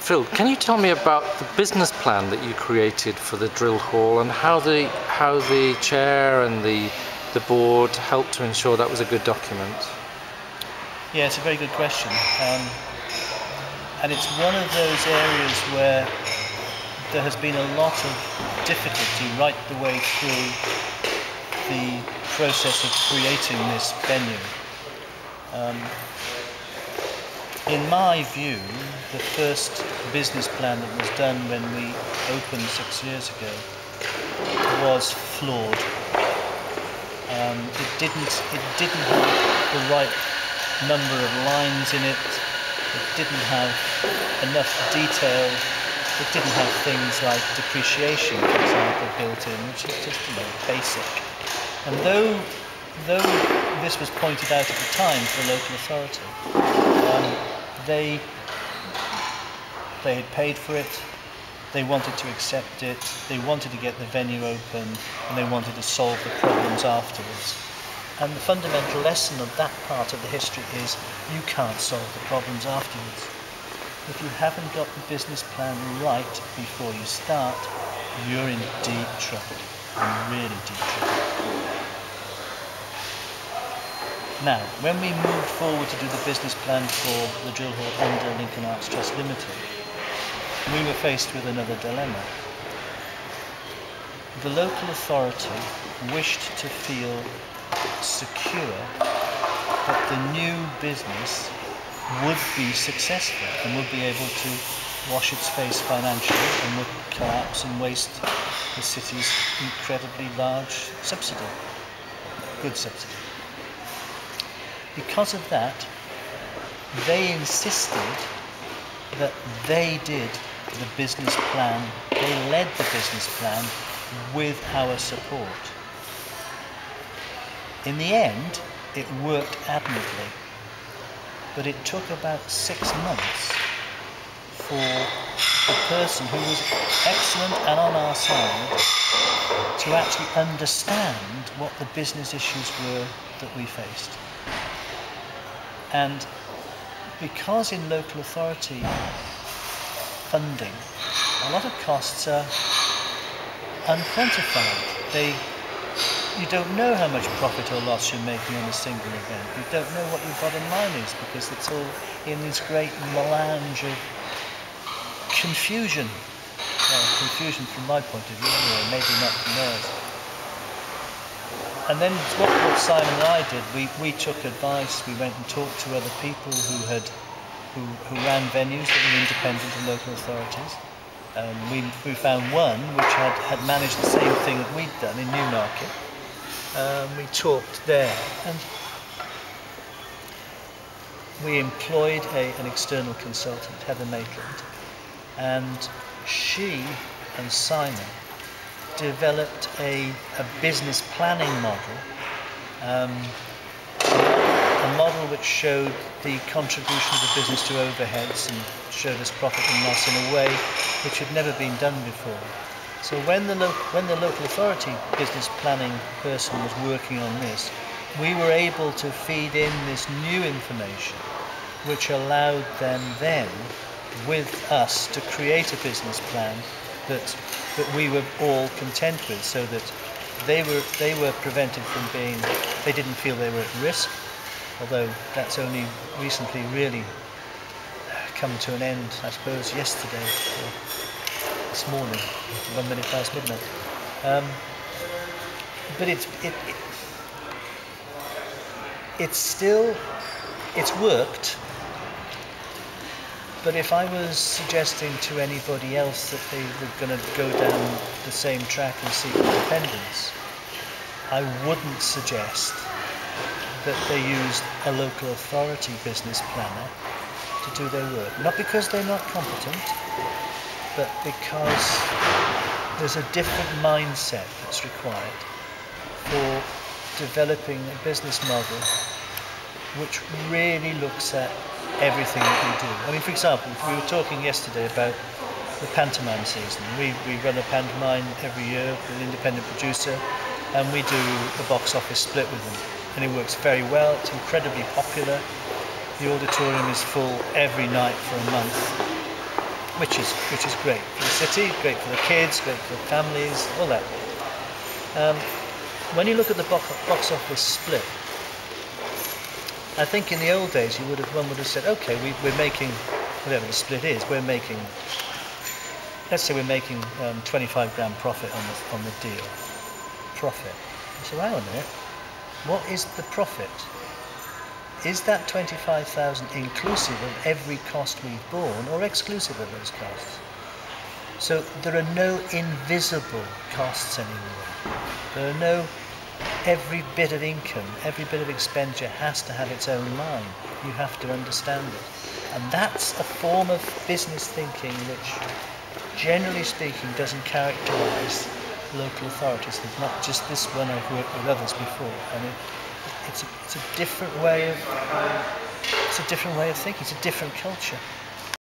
Phil, can you tell me about the business plan that you created for the drill hall and how the chair and the board helped to ensure that was a good document? Yeah, it's a very good question, and it's one of those areas where there has been a lot of difficulty right the way through the process of creating this venue. In my view, the first business plan that was done when we opened 6 years ago was flawed. It didn't have the right number of lines in it. It didn't have enough detail. It didn't have things like depreciation, for example, built in, which is just basic. And though this was pointed out at the time to the local authority, they had paid for it, they wanted to accept it, they wanted to get the venue open, and they wanted to solve the problems afterwards. And the fundamental lesson of that part of the history is you can't solve the problems afterwards. If you haven't got the business plan right before you start, you're in deep trouble, really deep trouble. Now, when we moved forward to do the business plan for the drill hall under Lincoln Arts Trust Limited, we were faced with another dilemma. The local authority wished to feel secure that the new business would be successful and would be able to wash its face financially and would collapse and waste the city's incredibly large subsidy, good subsidy. Because of that, they insisted that they did the business plan, they led the business plan with our support. In the end, it worked admirably, but it took about 6 months for the person who was excellent and on our side to actually understand what the business issues were that we faced. And because in local authority funding, a lot of costs are unquantified. You don't know how much profit or loss you're making on a single event. You don't know what your bottom line is because it's all in this great melange of confusion. Well, confusion from my point of view anyway, maybe not from theirs. And then what Simon and I did, we took advice, we went and talked to other people who ran venues that were independent of local authorities. We found one which had managed the same thing that we'd done in Newmarket. We talked there, and we employed an external consultant, Heather Maitland, and she and Simon developed a business planning model, a model which showed the contribution of the business to overheads and showed us profit and loss in a way which had never been done before. So when the local authority business planning person was working on this, we were able to feed in this new information which allowed them then, with us, to create a business plan that we were all content with, so that they were prevented from being, they didn't feel they were at risk, although that's only recently really come to an end, I suppose, yesterday. This morning, 1 minute past midnight. But it's worked. But if I was suggesting to anybody else that they were going to go down the same track and seek independence, I wouldn't suggest that they used a local authority business planner to do their work. Not because they're not competent, but because there's a different mindset that's required for developing a business model which really looks at everything that we do. I mean, for example, we were talking yesterday about the pantomime season. We run a pantomime every year with an independent producer, and we do a box office split with them. And it works very well, it's incredibly popular. The auditorium is full every night for a month. which is great for the city, great for the kids, great for the families, all that. When you look at the box office split, I think in the old days one would have said, okay, we're making, whatever the split is, let's say we're making 25 grand profit on the deal. Profit. So hang on a minute, what is the profit? Is that 25,000 inclusive of every cost we've borne or exclusive of those costs? So there are no invisible costs anymore. There are no, every bit of income, every bit of expenditure has to have its own line. You have to understand it. And that's a form of business thinking which, generally speaking, doesn't characterise local authorities. It's not just this one, I've worked with others before. And it's a different way of thinking, it's a different culture.